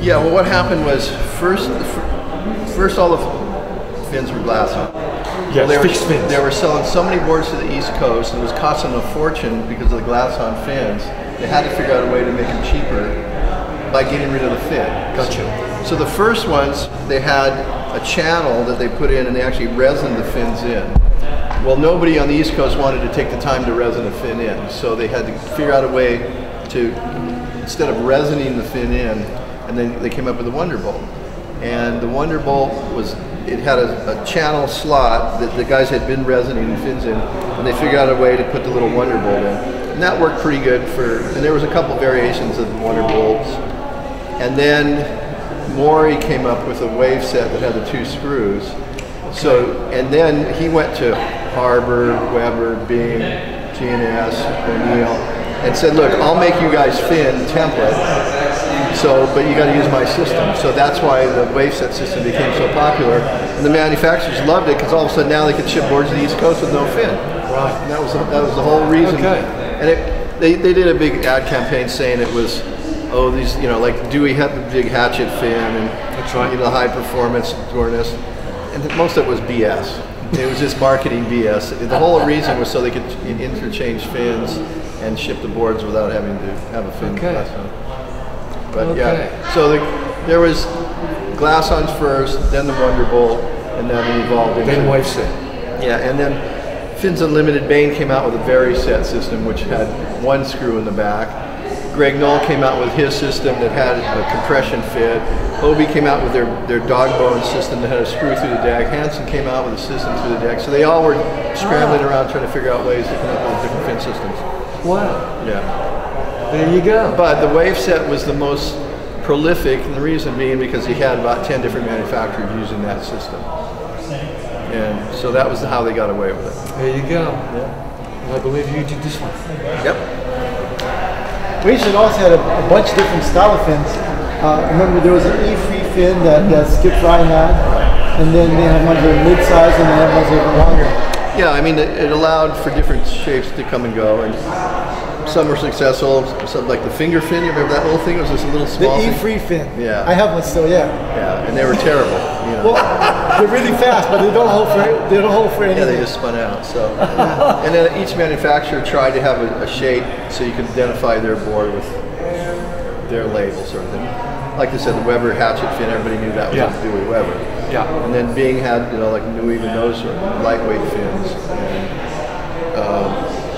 Yeah, well what happened was first all the fins were glass on. Yeah, well, fixed fins. They were selling so many boards to the East Coast and it was costing them a fortune because of the glass on fins. They had to figure out a way to make them cheaper by getting rid of the fin. Gotcha. So the first ones, they had a channel that they put in and they actually resined the fins in. Well, nobody on the East Coast wanted to take the time to resin a fin in, so they had to figure out a way to, instead of resining the fin in, and then they came up with the Wonderbolt. And the Wonderbolt was, it had a channel slot that the guys had been resining the fins in, and they figured out a way to put the little Wonderbolt in. And that worked pretty good for, and there was a couple variations of the Wonderbolts. And then Maury came up with a wave set that had the 2 screws. So, and then he went to Harbor, Weber, Bing, G&S, O'Neill, and said, look, I'll make you guys fin template, so, but you got to use my system. So that's why the wave set system became so popular. And the manufacturers loved it because all of a sudden now they could ship boards to the East Coast with no fin. Right. And that was the whole reason. Okay. And they did a big ad campaign saying it was, oh, these, you know, like Dewey had the big hatchet fin and that's right. You know, high performance Dornus. And most of it was BS. It was just marketing BS. The whole reason was so they could interchange fins and ship the boards without having to have a fin glass on. But yeah, so there was glass ons first, then the Wonderbolt, and then it evolved into... Then wave set. Yeah, and then Fins Unlimited Bain came out with a very set system which had 1 screw in the back. Greg Knoll came out with his system that had a compression fit. Hobie came out with their dog bone system that had a screw through the deck. Hansen came out with a system through the deck. So they all were scrambling around trying to figure out ways to come up with different fin systems. Wow. Yeah. There you go. But the wave set was the most prolific, and the reason being because he had about 10 different manufacturers using that system. And so that was how they got away with it. There you go. Yeah. And I believe you did this one. Yep. We also had a bunch of different style of fins. Remember there was an E3 fin that Skip Ryan had, and then they had ones that were mid-size and they had ones that were longer. Yeah, I mean, it allowed for different shapes to come and go, and some were successful, some like the finger fin, you remember that little thing? It was just a little small The thing. E3 fin. Yeah. I have one still, yeah. Yeah, and they were terrible, you know. Well, they're really fast, but they don't hold for anything. Yeah, they just spun out, so. And then each manufacturer tried to have a shape so you could identify their board with their label sort of thing. Like I said, the Weber hatchet fin, everybody knew that was a Dewey Weber. Yeah. And then Bing had, you know, like New Even those sort of lightweight fins. And,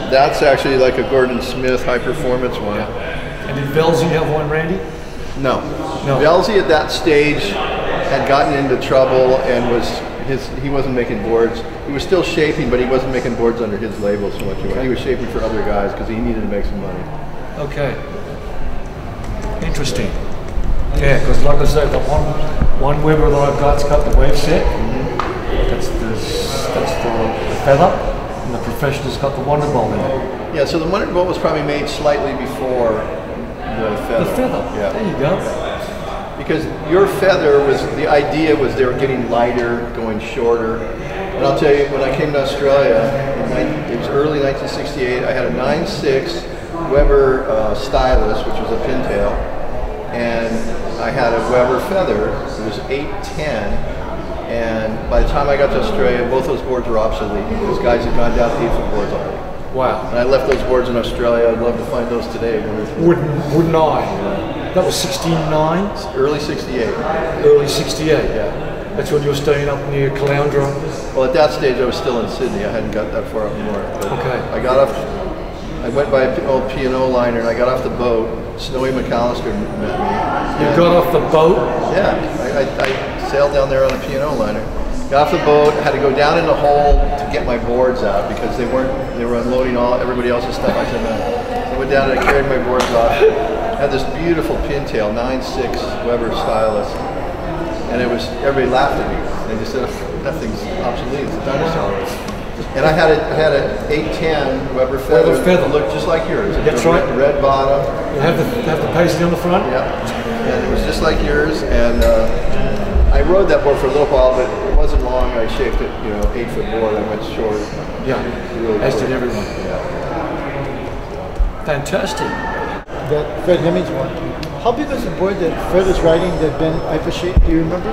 that's actually like a Gordon Smith high performance one. Yeah. And did Velzy have one, Randy? No. No. Velzy at that stage had gotten into trouble and he wasn't making boards. He was still shaping, but he wasn't making boards under his label so much. He was shaping for other guys because he needed to make some money. Okay. Interesting. Yeah, because like I said, the one Weber that I've got's got the wave set. That's the feather. And the Professional's got the Wonderbolt in it. Yeah, so the Wonderbolt was probably made slightly before the feather. The feather. Yeah. There you go. Because your feather was, the idea was they were getting lighter, going shorter. And I'll tell you, when I came to Australia, it was early 1968, I had a 9.6 Weber stylus, which was a pintail, and I had a Weber feather, it was 810. And by the time I got to Australia, both those boards were obsolete. Those guys had gone down to 8-foot boards already. Wow. And I left those boards in Australia. I'd love to find those today. Wouldn't I? That was 69? Early 68. Early 68? Yeah. That's when you were staying up near Caloundra? Well, at that stage, I was still in Sydney. I hadn't got that far up north. But okay. I went by an old P&O liner, and I got off the boat. Snowy McAllister met me. You got off the boat? Yeah. I sailed down there on a P&O liner. Got off the boat, had to go down in the hole to get my boards out because they were unloading everybody else's stuff. I said, no. I went down and I carried my boards off. I had this beautiful pintail, 9.6 Weber stylus. And everybody laughed at me. They just said, that thing's obsolete, it's a dinosaur. And I had an 810 Weber feather that looked just like yours. That's right. Red bottom. You have the pasty on the front? Yeah. And it was just like yours. And I rode that board for a little while, but it wasn't long. I shaped it, 8-foot board. I went short. Yeah, really as did everyone. Yeah. Fantastic. that Fred Hemmings won. How big was the board that Fred was riding that Ben Ivershade? Do you remember?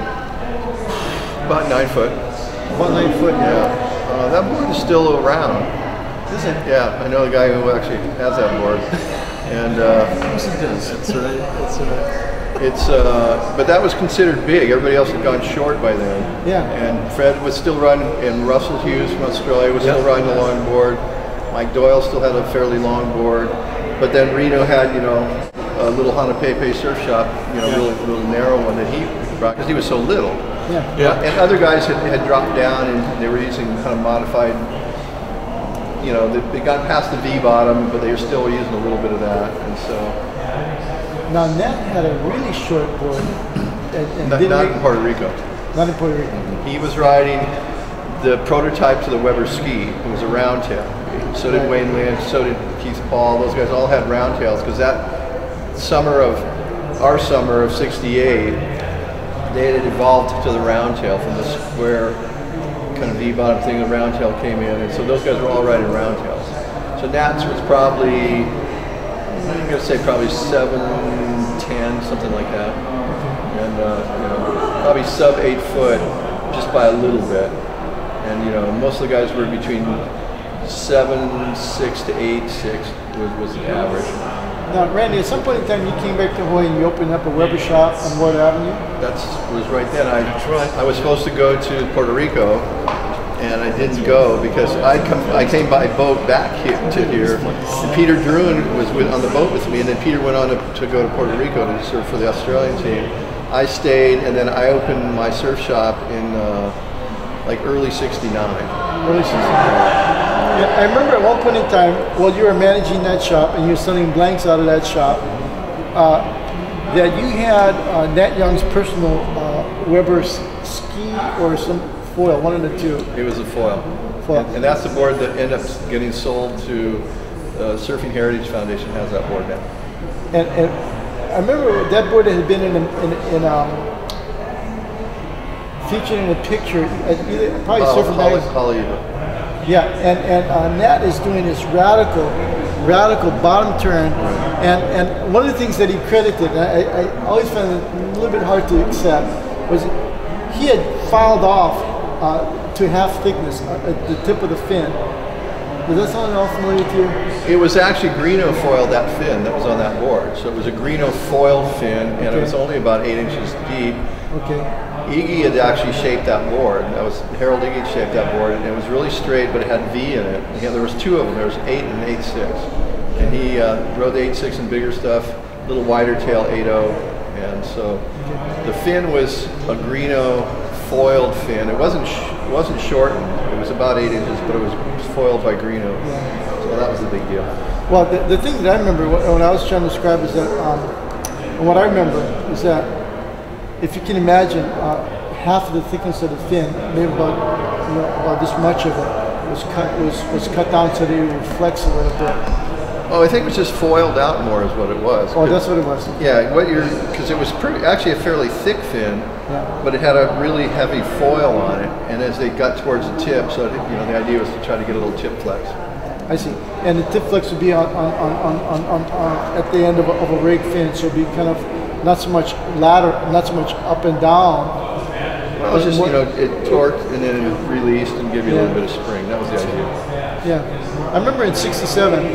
About 9 foot. About 9 foot. Yeah. That board is still around. Is it? Yeah, I know the guy who actually has that board. And Yes, it does. but that was considered big. Everybody else had gone short by then. Yeah. And Fred was still riding, and Russell Hughes from Australia was still riding the long board. Mike Doyle still had a fairly long board. But then Reno had, you know, a little Hanapepe surf shop, you know, really narrow one that he brought because he was so little. Yeah. And other guys had dropped down and they were using kind of modified, you know, they got past the V bottom, but they were still using a little bit of that. And so. Now Nat had a really short board. Not in Puerto Rico. Not in Puerto Rico. He was riding the prototype to the Weber ski. It was a round tail. So did Wayne Lynch, so did Keith Paul. Those guys all had round tails because that summer of '68, they had evolved to the round tail from the square kind of V-bottom thing. The round tail came in, and so those guys were all riding round tails. So Nats was probably, I'm gonna say probably 7'10", something like that, and you know, probably sub 8 foot, just by a little bit. And you know, most of the guys were between 7'6" to 8'6" was the average. Now, Randy, at some point in time, you came back to Hawaii and you opened up a Weber shop on Ward Avenue. That was right then. That's right. I was supposed to go to Puerto Rico, and I didn't go because I came by boat back here to here. And Peter Druin was on the boat with me, and then Peter went on to go to Puerto Rico to surf for the Australian team. I stayed, and then I opened my surf shop in like early '69. Early 69. Yeah, I remember at one point in time, while you were managing that shop and you were selling blanks out of that shop, that you had Nat Young's personal Weber ski or some foil, one of the two. It was a foil. And that's the board that ended up getting sold to Surfing Heritage Foundation. Has that board now. And I remember that board had been featured in a picture at probably Surfer Magazine. Yeah, and Nat is doing this radical bottom turn, and one of the things that he credited, and I always found it a little bit hard to accept, was he had filed off to half thickness at the tip of the fin. Does that sound at all familiar to you? It was actually Greeno foil, that fin that was on that board. So it was a Greeno foil fin, and it was only about 8 inches deep. Okay. Iggy had actually shaped that board. That was Harold Iggy shaped that board, and it was really straight, but it had V in it. There was two of them. There was 8 and 8.6, and he rode the 8.6 and bigger stuff, little wider tail 8.0, and so the fin was a Greeno foiled fin. It wasn't shortened. It was about 8 inches, but it was foiled by Greeno. So that was the big deal. Well, the thing that I remember when I was trying to describe is that what I remember is that if you can imagine, half of the thickness of the fin, maybe about this much of it, was cut down so that it would flex a little bit. Oh, I think it was just foiled out more is what it was. Oh, that's what it was. Yeah, because it was actually a fairly thick fin, but it had a really heavy foil on it, and as they got towards the tip, so the idea was to try to get a little tip flex. I see, and the tip flex would be on at the end of a rig fin, so it'd be kind of not so much ladder, not so much up and down. Well, it was just, it torqued and then it released and give you a little bit of spring. That was the idea. Yeah. I remember in '67,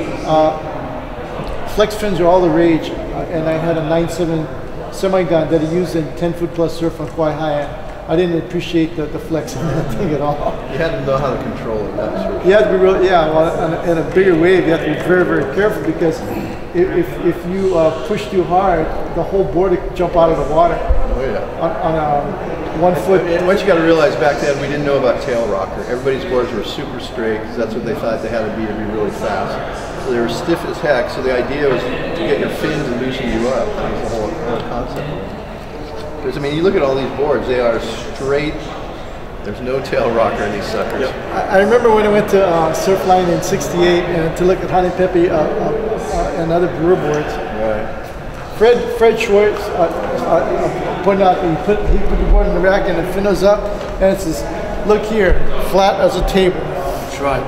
flex fins were all the rage, and I had a 9.7 semi-gun that I used in 10-foot plus surf on Pauahi. I didn't appreciate the flex in that thing at all. You had to know how to control it. That's for sure. You had to be real, in a bigger wave, you have to be very, very careful because if you push too hard, the whole board would jump out of the water. Oh yeah. On 1 foot. And what you got to realize back then, we didn't know about tail rocker. Everybody's boards were super straight because that's what they thought they had to be really fast. So they were stiff as heck. So the idea was to get your fins and loosen you up. That was the whole concept. Because I mean, you look at all these boards; they are straight. There's no tail rocker in these suckers. Yep. I remember when I went to Surfline in '68 and to look at Hanapepe and other brewer boards. Right. Fred Schwartz pointed out that he put the board in the rack and the fin was up, and it says, "Look here, flat as a table." That's right.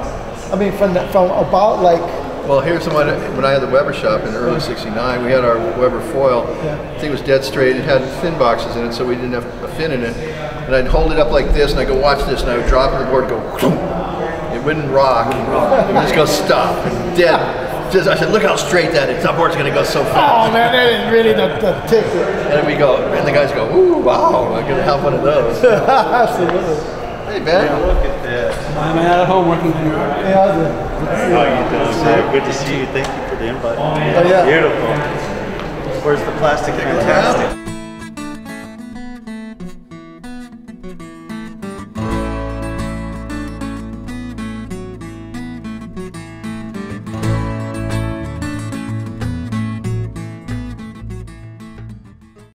I mean, from about like Well, here's the one, when I had the Weber shop in early '69, we had our Weber foil. The thing was dead straight, it had fin boxes in it, so we didn't have a fin in it. And I'd hold it up like this, and I'd go, watch this, and I would drop it on the board and go, whoom. It wouldn't rock, it would just go stop, and dead. I said, look how straight that is, that board's gonna go so fast. Oh man, that is really the ticket. And we go, and the guys go, ooh, wow, I'm gonna have one of those. Absolutely. Hey, Ben. Yeah, look at this. I'm out at home working from home. Yeah, How you doing, sir? Good to see you. Thank you for the invite. yeah. Beautiful. Where's the plastic? Fantastic.